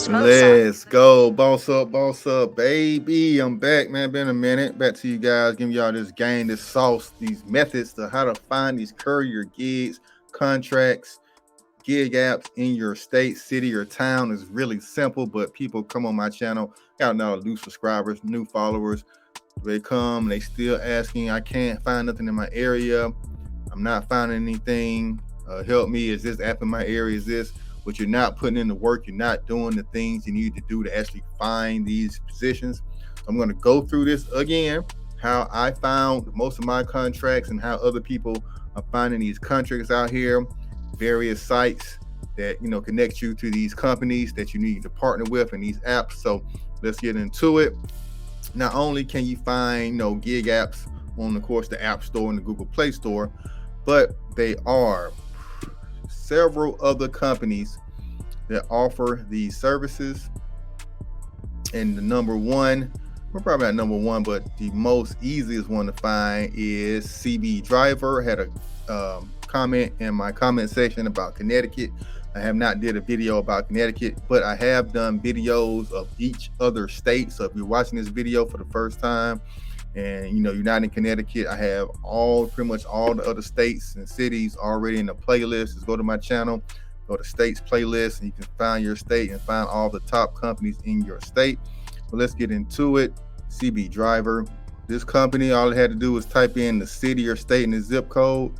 Let's go. Boss up, baby. I'm back, man. Been a minute. Back to you guys, giving y'all this game, this sauce, these methods to how to find these courier gigs, contracts, gig apps in your state, city, or town. Is really simple, but people come on my channel, got now new subscribers, new followers. They come, they still asking, I can't find nothing in my area. I'm not finding anything. Help me. Is this app in my area? Is this? But you're not putting in the work. You're not doing the things you need to do to actually find these positions. So I'm going to go through this again, how I found most of my contracts and how other people are finding these contracts out here, various sites that, connect you to these companies that you need to partner with and these apps. So let's get into it. Not only can you find, gig apps on, of course, the App Store and the Google Play Store, but they are several other companies that offer these services. And the number one, we're probably not number one, but the most easiest one to find is CB Driver. I had a comment in my comment section about Connecticut. I have not did a video about Connecticut, but I have done videos of each other state. So if you're watching this video for the first time and you're not in Connecticut, I have pretty much all the other states and cities already in the playlist. Just go to my channel, go to states playlist, and you can find your state and find all the top companies in your state. But let's get into it. CB Driver. This company, all I had to do was type in the city or state and the zip code.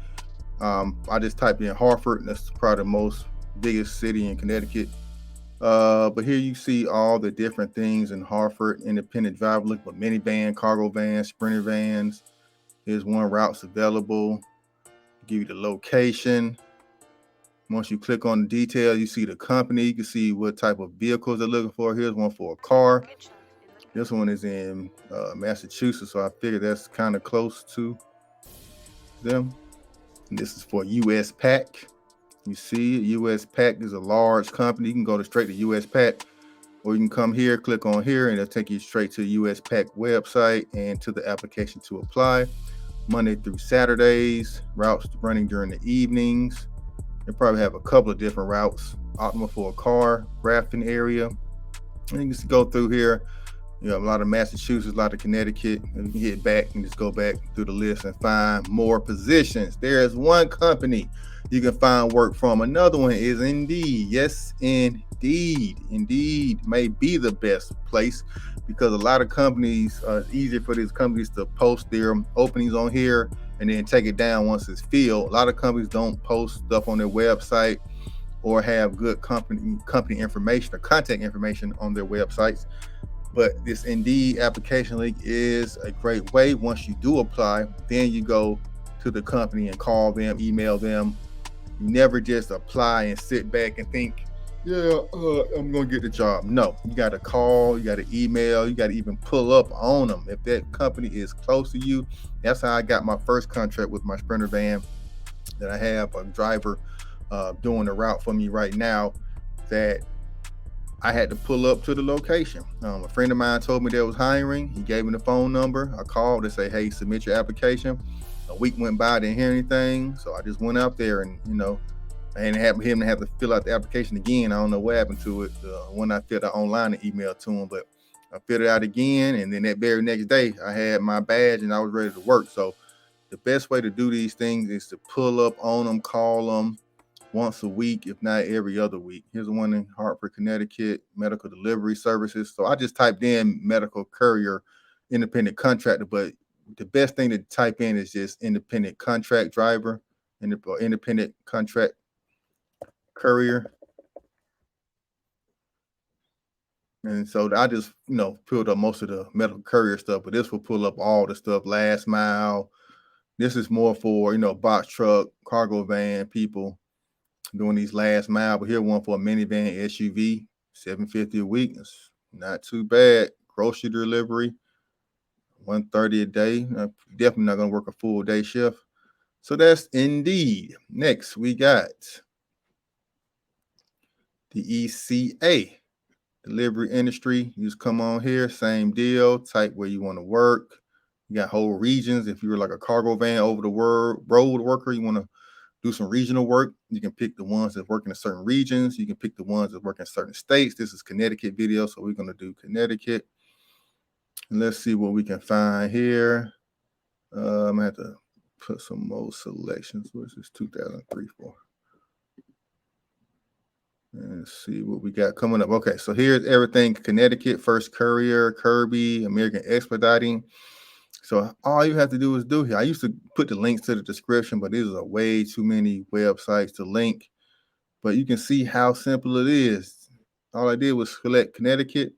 I just typed in Hartford. That's probably the biggest city in Connecticut. But here you see all the different things in Hartford. Independent driver, look for minivan, cargo vans, sprinter vans. Here's one routes available. Give you the location. Once you click on the detail, you see the company. You can see what type of vehicles they're looking for. Here's one for a car. This one is in Massachusetts, so I figured that's kind of close to them. And this is for US Pack. You see, US Pack is a large company. You can go straight to US Pack, or you can come here, click on here, and it'll take you straight to the US Pack website and to the application to apply. Monday through Saturdays, routes running during the evenings. They probably have a couple of different routes. Optimal for a car, Grafton area. And you can go through here. A lot of Massachusetts, a lot of Connecticut. And you can hit back and just go back through the list and find more positions. There is one company you can find work from. Another one is Indeed. Yes, Indeed. Indeed may be the best place because a lot of companies, it's easier for these companies to post their openings on here and then take it down once it's filled. A lot of companies don't post stuff on their website or have good company information or contact information on their websites. But this Indeed application link is a great way. Once you do apply, then you go to the company and call them, email them. You never just apply and sit back and think, I'm going to get the job. No, you got to call, you got to email, you got to even pull up on them. If that company is close to you, that's how I got my first contract with my Sprinter van that I have a driver doing the route for me right now that I had to pull up to the location. A friend of mine told me they was hiring. He gave me the phone number. I called to say, hey, submit your application. A week went by, I didn't hear anything. So I just went out there and, I didn't have him to have to fill out the application again. I don't know what happened to it. When I filled out online, the email to him, but I filled it out again. And then that very next day, I had my badge and I was ready to work. So the best way to do these things is to pull up on them, call them once a week, if not every other week. Here's the one in Hartford, Connecticut, medical delivery services. So I just typed in medical courier, independent contractor, but the best thing to type in is just independent contract driver, independent contract courier. And so I just, filled up most of the medical courier stuff, but this will pull up all the stuff, last mile. This is more for, box truck, cargo van people doing these last mile. But here one for a minivan SUV, $750 a week. It's not too bad. Grocery delivery, $130 a day. Definitely not going to work a full day shift. So that's Indeed. Next, we got the ECA, delivery industry. You just come on here, same deal, type where you want to work. You got whole regions. If you're like a cargo van over the road worker, you want to do some regional work. You can pick the ones that work in certain regions. You can pick the ones that work in certain states. This is Connecticut video, so we're going to do Connecticut. And let's see what we can find here. I'm going to have to put some more selections. What's this 2003 for? And see what we got coming up. Okay, so here's everything. Connecticut, First Courier, Kirby, American Expediting. So all you have to do is do here. I used to put the links to the description, but these are way too many websites to link. But you can see how simple it is. All I did was select Connecticut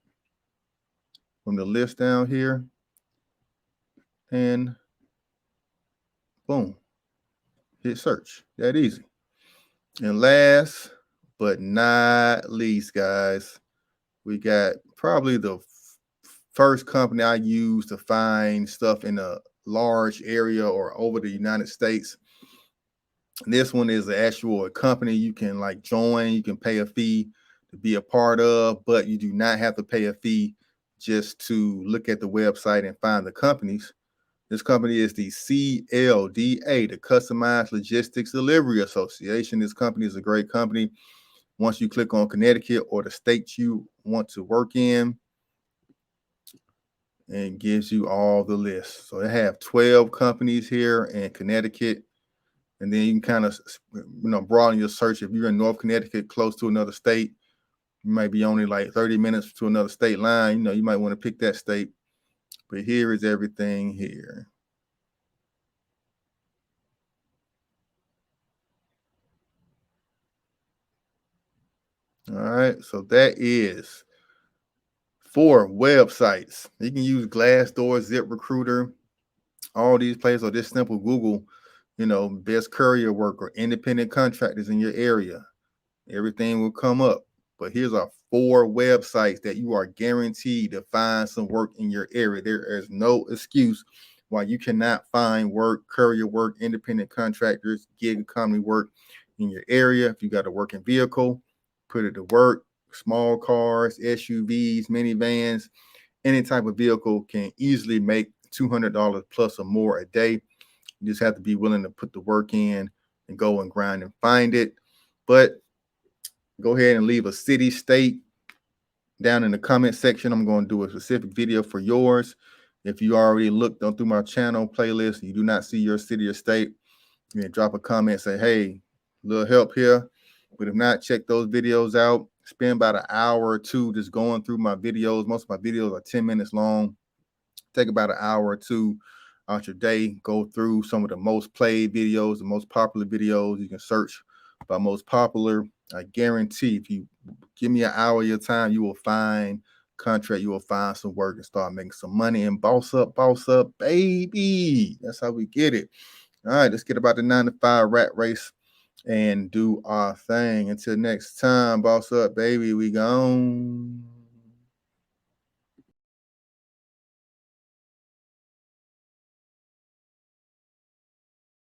from the list down here. And boom, hit search. That easy. And last but not least, guys, we got probably the first company I use to find stuff in a large area or over the United States. This one is an actual company you can like join. You can pay a fee to be a part of, but you do not have to pay a fee just to look at the website and find the companies. This company is the CLDA, the Customized Logistics Delivery Association. This company is a great company. Once you click on Connecticut or the state you want to work in, and gives you all the lists. So they have 12 companies here in Connecticut. And then you can kind of, broaden your search. If you're in North Connecticut, close to another state, you might be only like 30 minutes to another state line. You might want to pick that state. But here is everything here. All right, so that is 4 websites. You can use Glassdoor, ZipRecruiter, all these places, or this simple Google, best courier work or independent contractors in your area. Everything will come up. But here's our 4 websites that you are guaranteed to find some work in your area. There is no excuse why you cannot find work, courier work, independent contractors, gig economy work in your area. If you got a working vehicle, put it to work. Small cars, SUVs, minivans, any type of vehicle can easily make $200 plus or more a day. You just have to be willing to put the work in and go and grind and find it. But go ahead and leave a city, state down in the comment section. I'm going to do a specific video for yours. If you already looked through my channel playlist, you do not see your city or state, you can drop a comment, say, hey, little help here. But if not, check those videos out. Spend about an hour or two just going through my videos. Most of my videos are 10 minutes long. Take about an hour or two out your day. Go through some of the most played videos, the most popular videos. You can search by most popular. I guarantee if you give me an hour of your time, you will find contract, you will find some work and start making some money and boss up, baby. That's how we get it. All right, let's get about the 9 to 5 rat race and do our thing. Until next time, boss up, baby. We gone.